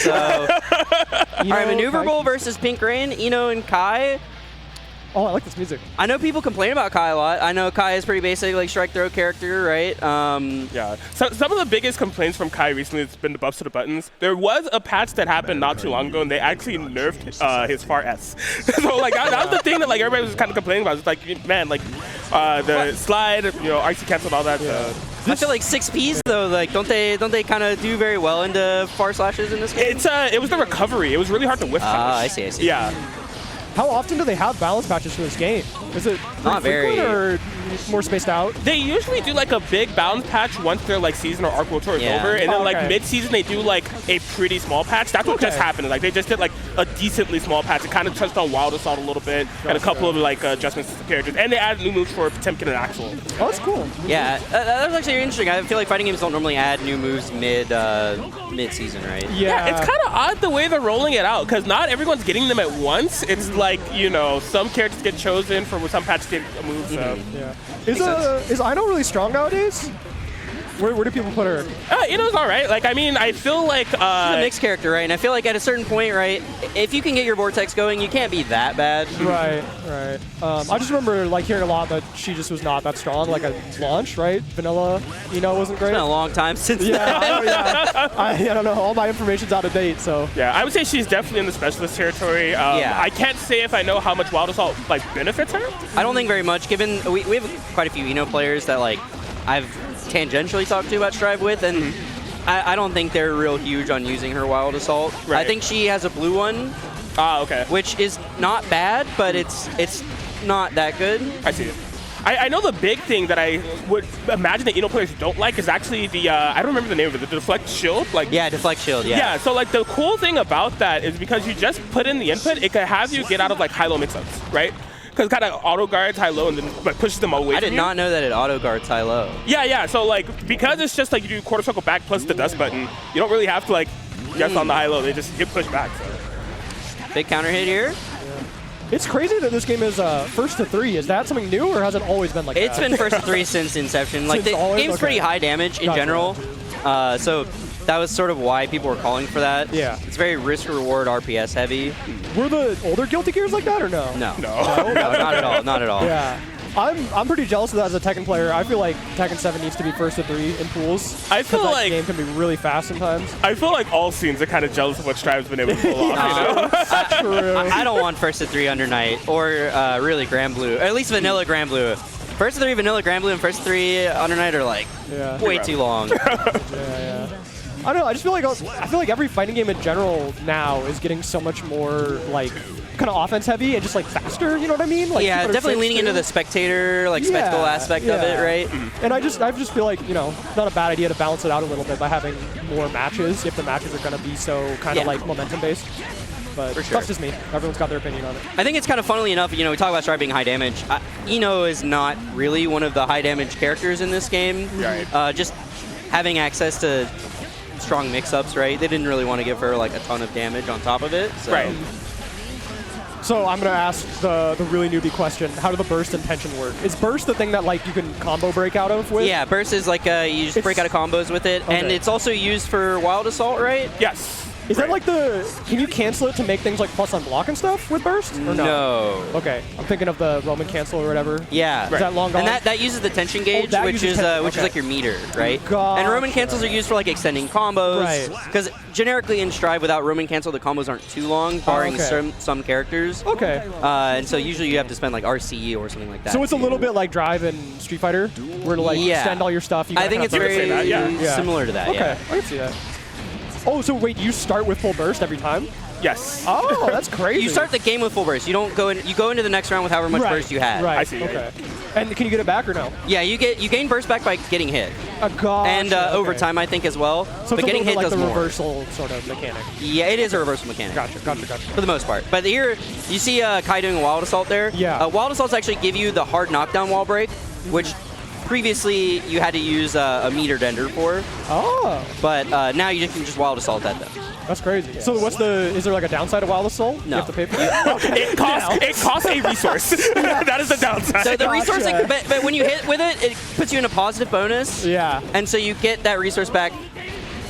So, all right, Maneuverable versus Pink Rain, Ino and Kai. Oh, I like this music. I know people complain about Kai a lot. I know Kai is pretty basic, like strike throw character, right? Yeah. So some of the biggest complaints from Kai recently has been the buffs to the buttons. There was a patch that happened not too long ago, and they actually nerfed his far S. So like that was the thing that like everybody was kind of complaining about. It's like, man, like the slide, RC cancel, all that. I feel like 6Ps though, like don't they kind of do very well into far slashes in this game? It was the recovery. It was really hard to whiff punish. I see. Yeah. How often do they have balance patches for this game? Is it not very, or more spaced out? They usually do like a big balance patch once their like season or arc world tour is over, and then like mid-season they do like a pretty small patch. That's what just happened. Like they just did like a decently small patch. It kind of touched on Wild Assault a little bit, and a couple of like adjustments to the characters, and they added new moves for Potemkin and Axel. Oh, that's cool. Yeah, that was actually interesting. I feel like fighting games don't normally add new moves mid-season, right? Yeah, it's kind of odd the way they're rolling it out, because not everyone's getting them at once. It's like, some characters get chosen for some patch to move. So. Yeah. Is Ino really strong nowadays? Where do people put her? Ino's all right. Like, I mean, I feel like she's a mixed character, right? And I feel like at a certain point, right, if you can get your vortex going, you can't be that bad. Right. I just remember like hearing a lot that she just was not that strong. Like at launch, right? Vanilla, wasn't great. It's been a long time since. I don't know. All my information's out of date, so. Yeah, I would say she's definitely in the specialist territory. I can't say if I know how much Wild Assault like benefits her. I don't think very much. Given we have quite a few Ino players that like I've tangentially talked to about Strive with, and I don't think they're real huge on using her Wild Assault. Right. I think she has a blue one, okay, which is not bad, but it's not that good. I see it. I know the big thing that I would imagine that players don't like is actually the, I don't remember the name of it, the Deflect Shield. Deflect Shield, Yeah, so like the cool thing about that is because you just put in the input, it can have you get out of like high-low mix-ups, right? Because it kind of auto guards high-low and then like pushes them away. I did not know that it auto guards high-low. Yeah. So like because it's just like you do quarter circle back plus the dust button, you don't really have to like guess on the high-low. They just get pushed back. So. Big counter hit here. It's crazy that this game is first to 3. Is that something new, or has it always been like that? It's been first to 3 since inception. Like the game's pretty high damage in general, so that was sort of why people were calling for that. Yeah. It's very risk-reward RPS heavy. Were the older Guilty Gears like that, or no? No, not at all. Not at all. Yeah. I'm pretty jealous of that as a Tekken player. I feel like Tekken 7 needs to be first to 3 in pools. I feel like the game can be really fast sometimes. I feel like all scenes are kind of jealous of what Strive's been able to pull off. I don't want first to 3 Under Night or really Grand Blue, or at least Vanilla Grand Blue. First to 3 Vanilla Grand Blue and first to 3 Under Night are like way too long. I don't know. I feel like every fighting game in general now is getting so much more like kind of offense heavy and just like faster. You know what I mean? Like, yeah, definitely leaning into the spectator, like spectacle aspect of it, right? And I just feel like not a bad idea to balance it out a little bit by having more matches if the matches are going to be so kind of like momentum based. But that's just me. Everyone's got their opinion on it. I think it's kind of funnily enough, we talk about Strive being high damage. Ino is not really one of the high damage characters in this game. Right. Just having access to strong mix-ups, right? They didn't really want to give her like a ton of damage on top of it. So. Right. So I'm gonna ask the really newbie question: how do the burst and tension work? Is burst the thing that like you can combo break out of with? Yeah, burst is like you just break out of combos with it, and it's also used for Wild Assault, right? Yes. Is that like can you cancel it to make things like plus on block and stuff with burst? Or no. Okay, I'm thinking of the Roman cancel or whatever. Yeah. Is that long gone? And that uses the tension gauge, which is like your meter, right? Gotcha. And Roman cancels are used for like extending combos. Right. Because generically in Strive, without Roman cancel, the combos aren't too long, barring some characters. Okay. And so usually you have to spend like RCE or something like that. So it's a little bit like Drive and Street Fighter, where to like extend all your stuff. I think it's very similar to that. Okay, I can see that. Oh, so wait, you start with full burst every time? Yes. Oh, that's crazy. You start the game with full burst. You don't go in. You go into the next round with however much burst you had. Right. I see. Okay. And can you get it back or no? Yeah, you gain burst back by getting hit. And overtime, I think, as well. So but getting hit like does the more. Reversal sort of mechanic. Yeah, it is a reversal mechanic. Gotcha. For the most part. But here, you see Kai doing a Wild Assault there. Yeah. Wild Assaults actually give you the hard knockdown wall break, which previously you had to use a meter dender for. Oh. But now you can just Wild Assault at them. That's crazy. So is there like a downside of Wild Assault? No. You have to pay for it? It costs a resource. That is the downside. So the resource, but when you hit with it, it puts you in a positive bonus. Yeah. And so you get that resource back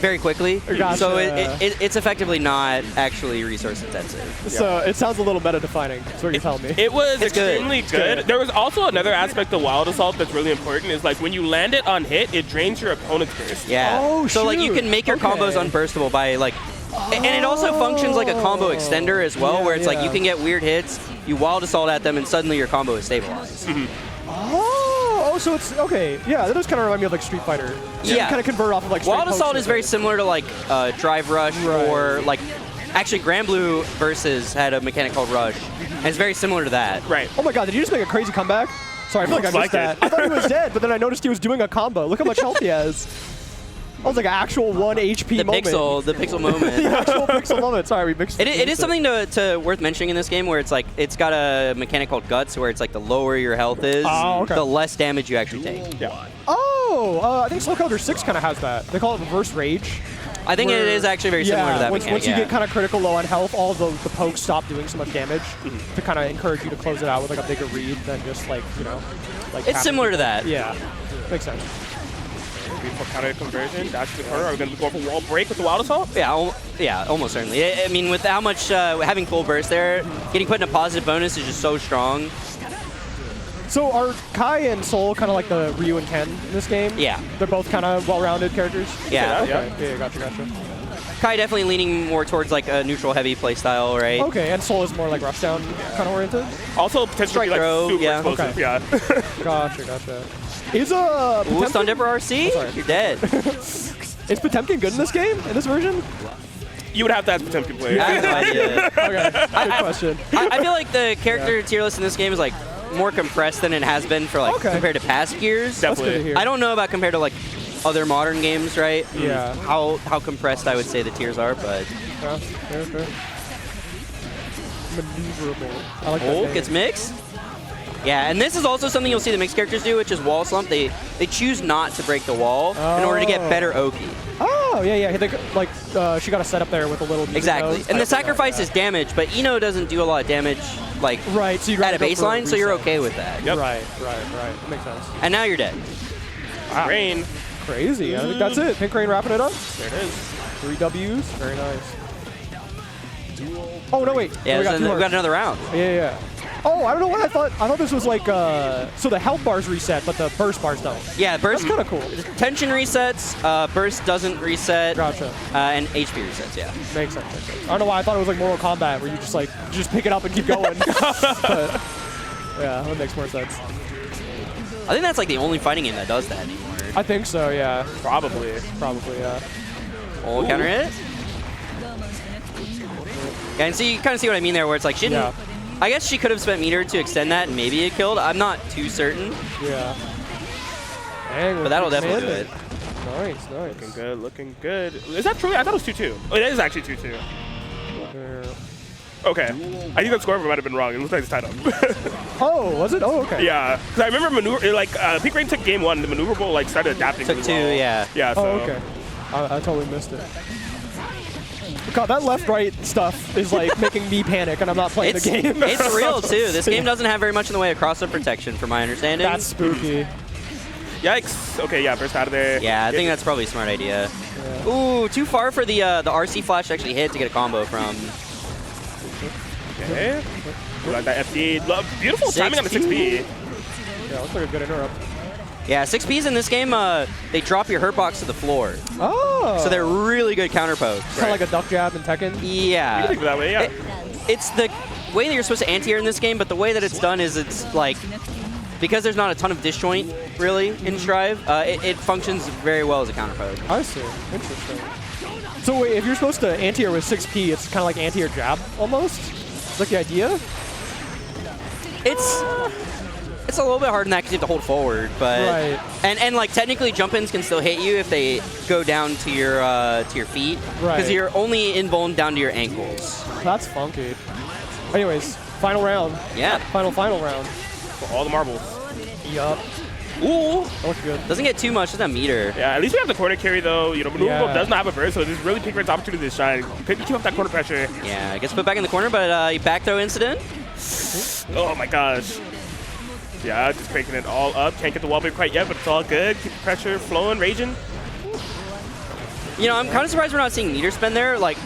very quickly. Gotcha. So it's effectively not actually resource intensive. So it sounds a little meta-defining. That's what you're telling me. It was It's good. extremely good. There was also another aspect of Wild Assault that's really important is like when you land it on hit, it drains your opponent's burst. Yeah. Oh, so like you shoot. can make your combos Okay. unburstable by like, and it also functions like a combo extender as well, Yeah, where it's like you yeah. can get weird hits, you Wild Assault at them, and suddenly your combo is stabilized. Oh, so it's okay. Yeah, that does kind of remind me of like Street Fighter. So Yeah. you kind of convert off of like. Wild straight Assault pokes is very and- similar to like Drive Rush Right. or like, actually Grand Blue Versus had a mechanic called Rush, and it's very similar to that. Right. Oh my God! Did you just make a crazy comeback? Sorry, I feel like I Looks missed like that. it. I thought he was dead, but then I noticed he was doing a combo. Look how much health he has. That was like an actual 1 HP The moment. the pixel moment. The actual pixel moment. Sorry, we mixed. It is something to worth mentioning in this game where it's like it's got a mechanic called Guts where it's like the lower your health is, Oh, okay. the less damage you actually take. Yeah. Oh, I think Soul Calibur 6 kind of has that. They call it reverse rage. I think it Where- is actually very similar to that once, mechanic. once you yeah. get kind of critical low on health, all the pokes stop doing so much damage to kind of encourage you to close it out with like a bigger read than just like, you know, like. It's similar to that. Yeah, makes sense. Beautiful counter conversion. Dash to the corner. Are we going to go for wall break with the Wild Assault? Yeah, almost certainly. I mean, with how much having full burst there, getting put in a positive bonus is just so strong. So are Kai and Soul kind of like the Ryu and Ken in this game? Yeah. They're both kind of well-rounded characters? Yeah. Okay, yeah, gotcha. Kai definitely leaning more towards like a neutral heavy playstyle, right? Okay, and Soul is more like rushdown kind of oriented? Also potentially Strike like throw, super yeah. explosive. Okay. Yeah. Gotcha. Is a Ooh, Stun Dipper RC? sorry. You're dead. Is Potemkin good in this game, in this version? You would have to ask Potemkin play. I have no idea. Okay, good question. I feel like the character tier list in this game is like more compressed than it has been for like Okay. compared to past years. That's good to Definitely. hear. I don't know about compared to like other modern games, right? Yeah. How compressed I would say the tiers are, but Yeah, fair. Maneuverable. I like that oh, name. gets mixed. Yeah, and this is also something you'll see the mixed characters do, which is wall slump. They choose not to break the wall in order to get better Oki. Oh, yeah. They, like, she got a setup there with a little music Exactly. notes. And the sacrifice is damage, but Ino doesn't do a lot of damage like Right, so you'd at rather a go for a baseline, so you're reset. okay with that. Yep. Right. Makes sense. And now you're dead. Rain. Crazy. I think that's it. Pink Rain wrapping it up. There it is. 3 Ws. Very nice. Oh, no, wait. Yeah, we got two we more. got another round. Yeah. Oh, I don't know what I thought. I thought this was like, so the health bars reset, but the burst bars don't. Yeah, burst That's kind of cool. tension resets, burst doesn't reset, Gotcha. and HP resets. Yeah. Makes sense. I don't know why I thought it was like Mortal Kombat, where you just pick it up and keep going. But yeah, that makes more sense. I think that's like the only fighting game that does that anymore. I think so. Yeah. Probably. Probably. Yeah. Oh, counter hit. Yeah, and see, you kind of see what I mean there, where it's like she didn't. Yeah. I guess she could have spent meter to extend that, and maybe it killed. I'm not too certain, Yeah. Dang, but that'll definitely do it. Nice. Looking good. Is that true? I thought it was 2-2. Oh, it is actually 2-2. Okay. I think that score might have been wrong. It looks like it's tied up. Oh, was it? Oh, okay. Yeah. Because I remember Pink Rain took game 1, the Maneuverable like started adapting Took really 2, well. yeah. Yeah, so. Oh, okay. I totally missed it. God, that left-right stuff is like making me panic, and I'm not playing It's the game. it's real too. This game doesn't have very much in the way of crossover protection, from my understanding. That's spooky. Yikes. Okay, yeah, burst out of there. Yeah, I think that's probably a smart idea. Yeah. Ooh, too far for the RC flash to actually hit to get a combo from. Okay. We like that FD. Beautiful timing on the 6B. Yeah, looks like a good interrupt. Yeah, 6Ps in this game, they drop your hurt box to the floor. Oh. So they're really good counter pokes. kind of like a duck jab in Tekken. You Yeah. can think of it that way, yeah. It's the way that you're supposed to anti-air in this game, but the way that it's done is it's like, because there's not a ton of disjoint, really, in Strive, it functions very well as a counter poke. I see. Interesting. So wait, if you're supposed to anti-air with 6P, it's kind of like anti-air jab, almost? Is that the idea? It's a little bit harder than that because you have to hold forward, but Right. and like technically jump-ins can still hit you if they go down to your feet, because Right. you're only invuln down to your ankles. That's funky. Anyways, final round. Yeah, Final round. For all the marbles. Yup. Ooh. That looks good. doesn't get too much, doesn't have meter. Yeah, at least we have the corner carry, though. You know, Maneuverable Yeah. does not have a burst, so this is really Pink Rain's opportunity to shine. Keep up that corner pressure. Yeah, gets put back in the corner, but back throw incident. Oh, my gosh. Yeah, just cranking it all up. Can't get the wall break quite yet, but it's all good. Keep the pressure flowing, raging. You know, I'm kind of surprised we're not seeing meter spin there. Like,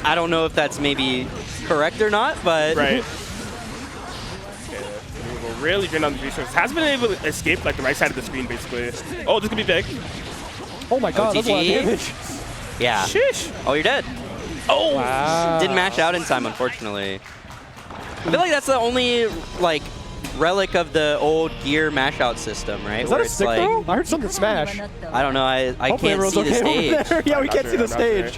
I don't know if that's maybe correct or not, but... Right. We'll really drain on the resources. Has been able to escape like the right side of the screen, basically. Oh, this could be big. Oh my god, that's a lot of damage. Yeah. Sheesh. Oh, you're dead. Oh! Wow. Didn't mash out in time, unfortunately. I feel like that's the only, like, relic of the old gear mash out system, right? Is that a stick throw? I heard something smash. I don't know. I Hopefully can't see the everyone's okay stage. over there. Yeah, we can't see the stage.